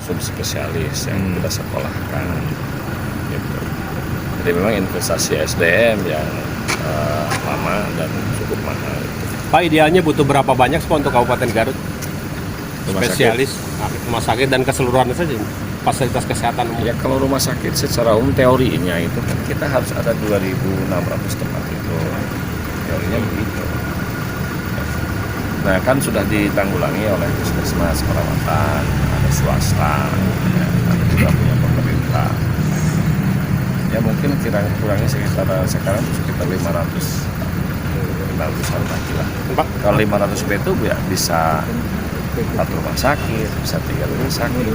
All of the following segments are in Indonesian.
subspesialis yang kita sekolahkan gitu. Jadi memang investasi SDM yang lama dan cukup mahal. Pak, idealnya butuh berapa banyak Pak untuk Kabupaten Garut? Spesialis rumah sakit dan keseluruhan saja fasilitas kesehatan umum. Ya kalau rumah sakit secara umum teorinya itu kan kita harus ada 2.600 tempat itu. Teorinya begitu. Nah kan sudah ditanggulangi oleh puskesmas perawatan, ada swasta, ya, ada juga punya pemerintah. Ya mungkin kurangnya sekitar sekarang sekitar 500-an lagi lah. Kalau 500 bed itu ya bisa 4 rumah sakit, bisa 3 rumah sakit.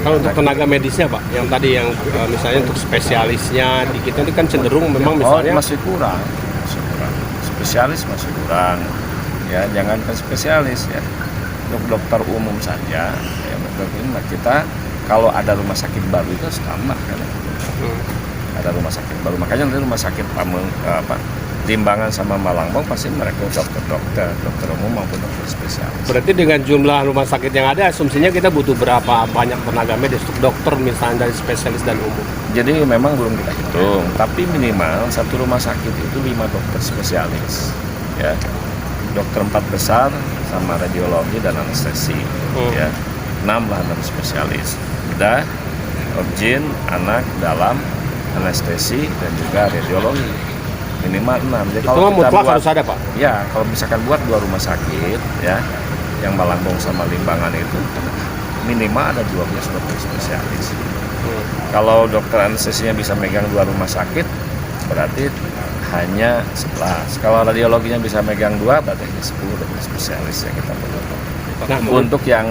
Kalau untuk tenaga medisnya Pak, yang tadi yang misalnya untuk spesialisnya di kita itu kan cenderung memang misalnya masih kurang. Spesialis masih kurang. Ya jangankan spesialis ya, untuk dokter umum saja. Ya dokter umum kita kalau ada rumah sakit baru itu harus tambah kan. Ada rumah sakit baru, makanya nanti rumah sakit Limbangan sama Malangbong pasti mereka dokter umum maupun dokter spesialis. Berarti dengan jumlah rumah sakit yang ada, asumsinya kita butuh berapa banyak tenaga medis untuk dokter misalnya dari spesialis dan umum? Jadi memang belum kita hitung, tapi minimal satu rumah sakit itu 5 dokter spesialis, ya, dokter 4 besar sama radiologi dan anestesi, ya, 6 lah non spesialis, bedah, obgyn, anak, dalam, anestesi dan juga radiologi. Minimal 6. Jadi kalau kita buat, harus ada Pak? Ya, kalau misalkan buat 2 rumah sakit ya, yang Malangbong sama Limbangan itu minimal ada 12 dokter spesialis. Kalau dokter anestesinya bisa megang 2 rumah sakit berarti hanya 11. Kalau radiologinya bisa megang 2 berarti hanya 10 dokter spesialis yang kita perlu. Untuk yang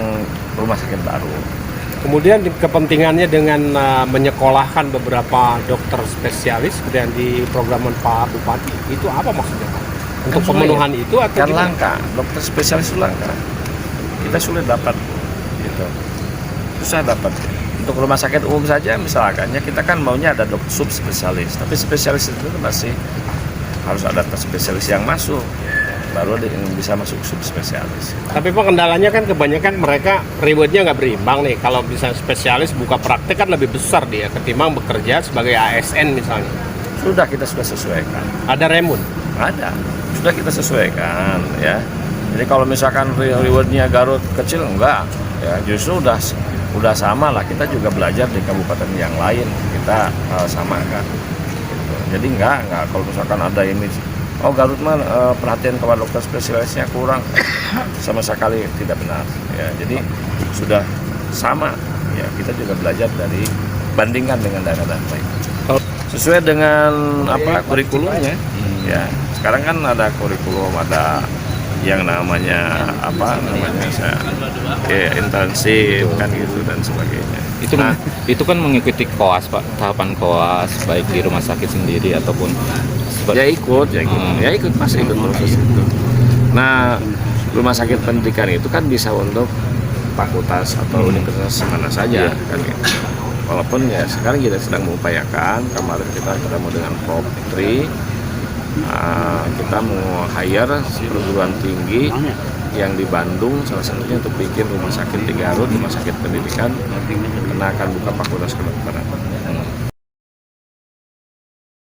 rumah sakit baru. Kemudian kepentingannya dengan menyekolahkan beberapa dokter spesialis dan di programan Pak Bupati, itu apa maksudnya Pak? Untuk pemenuhan itu atau kan langka, dokter spesialis itu langka. Kita sulit dapat gitu. Susah dapat. Untuk rumah sakit umum saja misalkannya kita kan maunya ada subspesialis, tapi spesialis itu masih harus ada spesialis yang masuk. Baru ada yang bisa masuk subspesialis. Tapi Pak, kendalanya kan kebanyakan mereka rewardnya nggak berimbang nih. Kalau bisa spesialis buka praktek kan lebih besar dia ketimbang bekerja sebagai ASN misalnya. Kita sudah sesuaikan. Ada remun? Ada. Sudah kita sesuaikan ya. Jadi kalau misalkan rewardnya Garut kecil enggak, ya justru udah sama lah. Kita juga belajar di kabupaten yang lain kita samakan. Gitu. Jadi enggak kalau misalkan ada ini. Garut mah perhatian kepada dokter spesialisnya kurang, sama sekali tidak benar. Ya, jadi sudah sama. Ya, kita juga belajar dari bandingkan dengan daerah lain. Sesuai dengan kurikulumnya. Ya, sekarang kan ada kurikulum, ada yang namanya intensif kan gitu dan sebagainya. Itu kan mengikuti koas Pak, tahapan koas baik di rumah sakit sendiri ataupun masih ikut proses itu. Nah, rumah sakit pendidikan itu kan bisa untuk fakultas atau universitas mana saja kan gitu. Walaupun ya sekarang kita sedang mengupayakan, kemarin kita ketemu dengan Prof. Tri, kita mau hire perguruan tinggi yang di Bandung salah satunya untuk bikin rumah sakit di Garut, rumah sakit pendidikan, karena akan buka fakultas kedokteran.